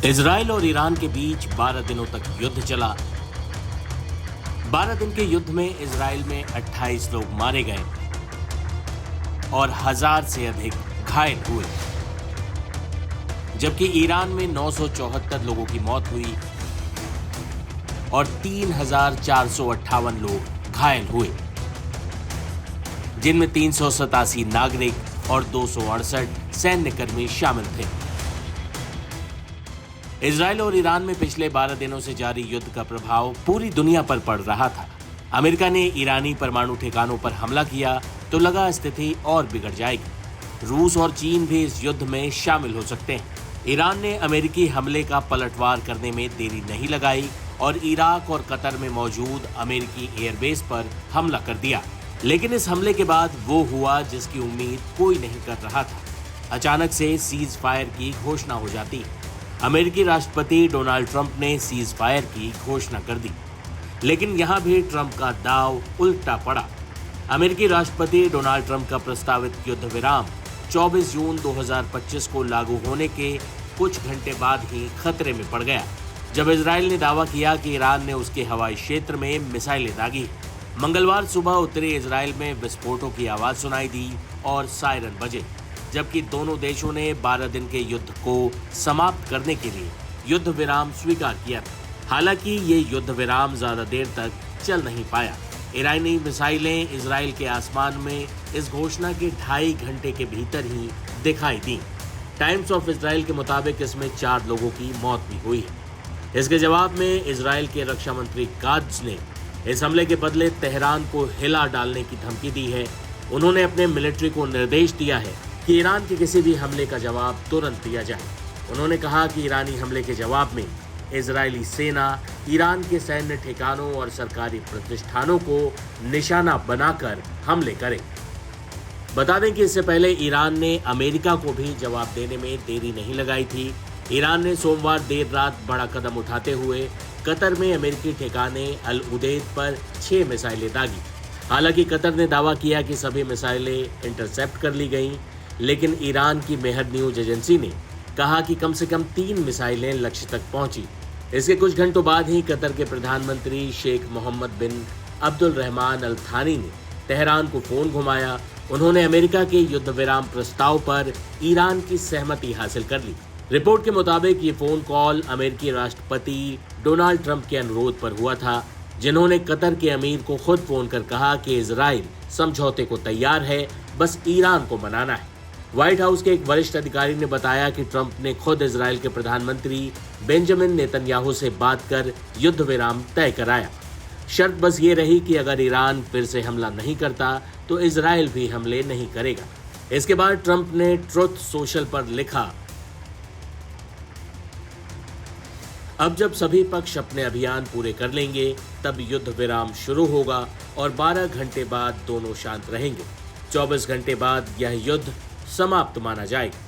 Israel और Iran के बीच 12 दिनों तक युद्ध चला। 12 दिन के युद्ध में इजराइल में 28 लोग मारे गए और 1000 से अधिक घायल हुए, जबकि ईरान में 974 लोगों की मौत हुई और 3458 लोग घायल हुए, जिनमें 387 नागरिक और 268 सैन्यकर्मी शामिल थे। इजराइल और ईरान में पिछले 12 दिनों से जारी युद्ध का प्रभाव पूरी दुनिया पर पड़ रहा था। अमेरिका ने ईरानी परमाणु ठिकानों पर हमला किया तो लगा स्थिति और बिगड़ जाएगी। रूस और चीन भी इस युद्ध में शामिल हो सकते हैं। ईरान ने अमेरिकी हमले का पलटवार करने में देरी नहीं लगाई और इराक और कतर में मौजूद अमेरिकी एयरबेस पर हमला कर दिया। लेकिन इस हमले के बाद वो हुआ जिसकी उम्मीद कोई नहीं कर रहा था। अचानक से सीज फायर की घोषणा हो जाती। अमेरिकी राष्ट्रपति डोनाल्ड ट्रंप ने सीज फायर की घोषणा कर दी, लेकिन यहां भी ट्रंप का दांव उल्टा पड़ा। अमेरिकी राष्ट्रपति डोनाल्ड ट्रंप का प्रस्तावित युद्ध विराम 24 जून 2025 को लागू होने के कुछ घंटे बाद ही खतरे में पड़ गया, जब इजराइल ने दावा किया कि ईरान ने उसके हवाई क्षेत्र में मिसाइलें दागी। मंगलवार सुबह उत्तरी इजराइल में विस्फोटों की आवाज सुनाई दी और सायरन बजे, जबकि दोनों देशों ने 12 दिन के युद्ध को समाप्त करने के लिए युद्ध विराम स्वीकार किया था। हालांकि ये युद्ध विराम ज्यादा देर तक चल नहीं पाया। ईरानी मिसाइलें इजराइल के आसमान में इस घोषणा के 2.5 घंटे के भीतर ही दिखाई दी। टाइम्स ऑफ इजराइल के मुताबिक इसमें 4 लोगों की मौत भी हुई है। इसके जवाब में इजराइल के रक्षा मंत्री कात्ज ने इस हमले के बदले तेहरान को हिला डालने की धमकी दी है। उन्होंने अपने मिलिट्री को निर्देश दिया है कि ईरान के किसी भी हमले का जवाब तुरंत दिया जाए। उन्होंने कहा कि ईरानी हमले के जवाब में इजरायली सेना ईरान के सैन्य ठिकानों और सरकारी प्रतिष्ठानों को निशाना बनाकर हमले करे। बता दें कि इससे पहले ईरान ने अमेरिका को भी जवाब देने में देरी नहीं लगाई थी। ईरान ने सोमवार देर रात बड़ा कदम उठाते हुए कतर में अमेरिकी ठिकाने अल उदेद पर 6 मिसाइलें दागी। हालांकि कतर ने दावा किया कि सभी मिसाइलें इंटरसेप्ट कर ली गईं, लेकिन ईरान की मेहर न्यूज एजेंसी ने कहा कि कम से कम 3 मिसाइलें लक्ष्य तक पहुंची। इसके कुछ घंटों बाद ही कतर के प्रधानमंत्री शेख मोहम्मद बिन अब्दुल रहमान अल थानी ने तेहरान को फोन घुमाया। उन्होंने अमेरिका के युद्ध विराम प्रस्ताव पर ईरान की सहमति हासिल कर ली। रिपोर्ट के मुताबिक ये फोन कॉल अमेरिकी राष्ट्रपति डोनाल्ड ट्रंप के अनुरोध पर हुआ था, जिन्होंने कतर के अमीर को खुद फोन कर कहा कि इजराइल समझौते को तैयार है, बस ईरान को मनाना है। व्हाइट हाउस के एक वरिष्ठ अधिकारी ने बताया कि ट्रंप ने खुद इजराइल के प्रधानमंत्री बेंजामिन नेतन्याहू से बात कर युद्ध विराम तय कराया। शर्त बस ये रही कि अगर ईरान फिर से हमला नहीं करता तो इजराइल भी हमले नहीं करेगा। इसके बाद ट्रंप ने ट्रुथ सोशल पर लिखा, अब जब सभी पक्ष अपने अभियान पूरे कर लेंगे तब युद्ध विराम शुरू होगा और 12 घंटे बाद दोनों शांत रहेंगे। 24 घंटे बाद यह युद्ध समाप्त माना जाएगा।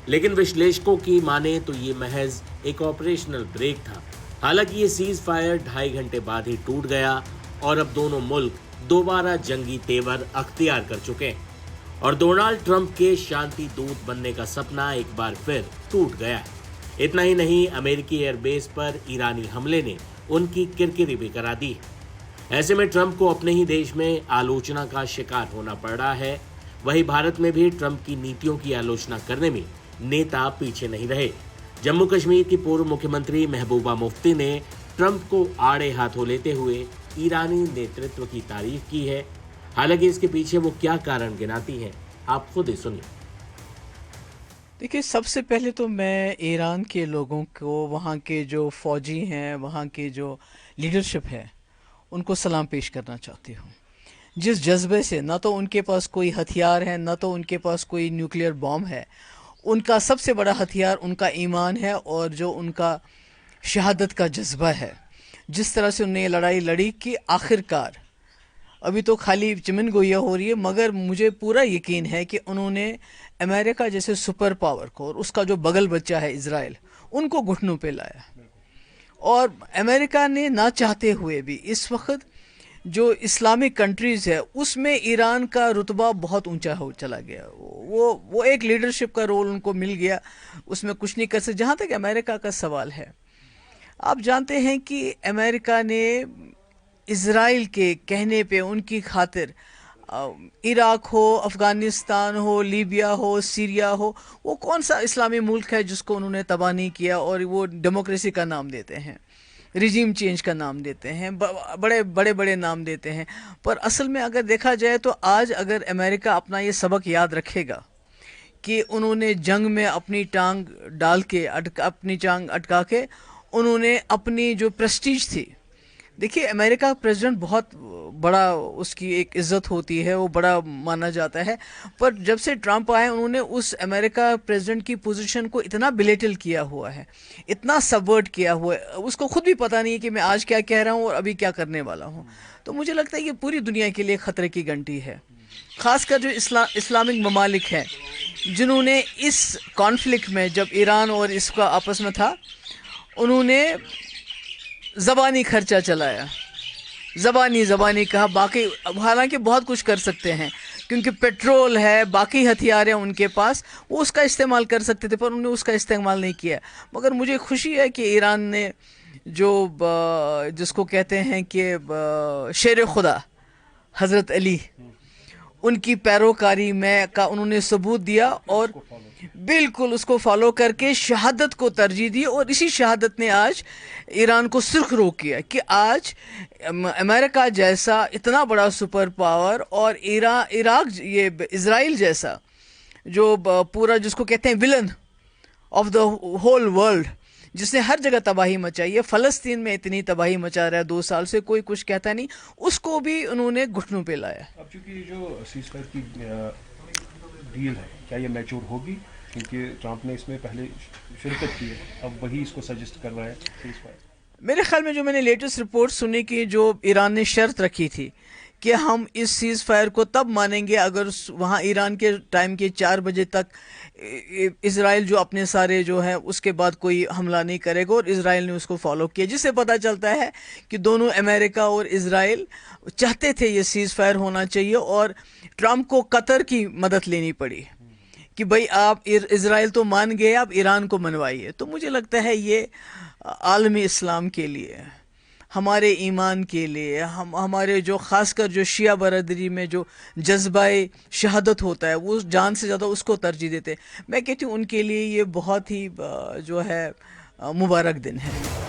लेकिन विश्लेषकों की माने तो ये महज एक ऑपरेशनल ब्रेक था। हालांकि ये सीज फायर 2.5 घंटे बाद ही टूट गया और अब दोनों मुल्क दोबारा जंगी तेवर अख्तियार कर चुके हैं और डोनाल्ड ट्रंप के शांति दूत बनने का सपना एक बार फिर टूट गया है। इतना ही नहीं, अमेरिकी एयरबेस पर ईरानी हमले ने उनकी किरकिरी भी करा दी है। ऐसे में ट्रंप को अपने ही देश में आलोचना का शिकार होना पड़ रहा है। वहीं भारत में भी ट्रंप की नीतियों की आलोचना करने में नेता पीछे नहीं रहे। जम्मू कश्मीर की पूर्व मुख्यमंत्री महबूबा मुफ्ती ने ट्रंप को आड़े हाथों लेते हुए ईरानी नेतृत्व की तारीफ की है। हालांकि इसके पीछे वो क्या कारण गिनाती हैं, आप खुद ही सुनिए। देखिए, सबसे पहले तो मैं ईरान के लोगों को, वहाँ के जो फौजी हैं, वहाँ के जो लीडरशिप है, उनको सलाम पेश करना चाहती हूँ। जिस जज्बे से, ना तो उनके पास कोई हथियार है, ना तो उनके पास कोई न्यूक्लियर बॉम्ब है, उनका सबसे बड़ा हथियार उनका ईमान है और जो उनका शहादत का जज्बा है। जिस तरह से उन्होंने ये लड़ाई लड़ी कि आखिरकार, अभी तो खाली चमन गोइया हो रही है, मगर मुझे पूरा यकीन है कि उन्होंने अमेरिका जैसे सुपर पावर को और उसका जो बगल बच्चा है इजराइल, उनको घुटनों पे लाया। और अमेरिका ने ना चाहते हुए भी इस वक्त जो इस्लामिक कंट्रीज़ है उसमें ईरान का रुतबा बहुत ऊंचा हो चला गया। वो एक लीडरशिप का रोल उनको मिल गया, उसमें कुछ नहीं कर सकते। जहाँ तक अमेरिका का सवाल है, आप जानते हैं कि अमेरिका ने इज़राइल के कहने पे उनकी खातिर इराक हो, अफ़गानिस्तान हो, लीबिया हो, सीरिया हो, वो कौन सा इस्लामी मुल्क है जिसको उन्होंने तबाह नहीं किया, और वो डेमोक्रेसी का नाम देते हैं, रिजीम चेंज का नाम देते हैं, बड़े बड़े बड़े नाम देते हैं। पर असल में अगर देखा जाए तो आज अगर अमेरिका अपना ये सबक याद रखेगा कि उन्होंने जंग में अपनी टांग डाल के अपनी टांग अटका के उन्होंने अपनी जो प्रेस्टीज थी, देखिए अमेरिका का प्रेसिडेंट बहुत बड़ा, उसकी एक इज़्ज़त होती है, वो बड़ा माना जाता है। पर जब से ट्रंप आए उन्होंने उस अमेरिका प्रेसिडेंट की पोजीशन को इतना बिलेटल किया हुआ है, इतना सबवर्ट किया हुआ है, उसको खुद भी पता नहीं है कि मैं आज क्या कह रहा हूँ और अभी क्या करने वाला हूँ। तो मुझे लगता है कि पूरी दुनिया के लिए ख़तरे की घंटी है, ख़ासकर जो इस्लामिक ममालिक हैं जिन्होंने इस कॉन्फ्लिक्ट में, जब ईरान और इसका आपस में था, उन्होंने ज़बानी खर्चा चलाया, ज़बानी कहा। बाकी हालांकि बहुत कुछ कर सकते हैं क्योंकि पेट्रोल है, बाकी हथियार हैं उनके पास, वो उसका इस्तेमाल कर सकते थे, पर उन्होंने उसका इस्तेमाल नहीं किया। मगर मुझे खुशी है कि ईरान ने जो जिसको कहते हैं कि शेर खुदा हज़रत अली, उनकी पैरोकारी में का उन्होंने सबूत दिया और बिल्कुल उसको फॉलो करके शहादत को तरजीह दी। और इसी शहादत ने आज ईरान को सुर्खरू किया कि आज अमेरिका जैसा इतना बड़ा सुपर पावर और इराक, ये इज़राइल जैसा जो पूरा जिसको कहते हैं villain of the whole world, जिसने हर जगह तबाही मचाई है, फ़लस्तीन में इतनी तबाही मचा रहा है 2 साल से, कोई कुछ कहता नहीं, उसको भी उन्होंने घुटनों पे लाया। अब चूंकि जो सीज़फायर की डील है, क्या ये मैच्योर होगी? क्योंकि ट्रंप ने इसमें पहले शिरकत की है, अब वही इसको सजेस्ट कर रहा है सीज़फायर। मेरे ख्याल में जो मैंने लेटेस्ट रिपोर्ट सुनी कि जो ईरान ने शर्त रखी थी कि हम इस सीज़ फायर को तब मानेंगे अगर वहाँ ईरान के टाइम के 4 बजे तक इज़राइल जो अपने सारे जो है उसके बाद कोई हमला नहीं करेगा, और इज़राइल ने उसको फॉलो किया, जिससे पता चलता है कि दोनों अमेरिका और इज़राइल चाहते थे ये सीज़ फायर होना चाहिए। और ट्रंप को कतर की मदद लेनी पड़ी कि भाई आप इज़राइल तो मान गए, आप ईरान को मनवाइए। तो मुझे लगता है ये आलमी इस्लाम के लिए, हमारे ईमान के लिए, हमारे जो ख़ासकर जो शिया बरदरी में जो जज्बाए शहादत होता है, वो जान से ज़्यादा उसको तरजीह देते। मैं कहती हूँ उनके लिए ये बहुत ही जो है मुबारक दिन है।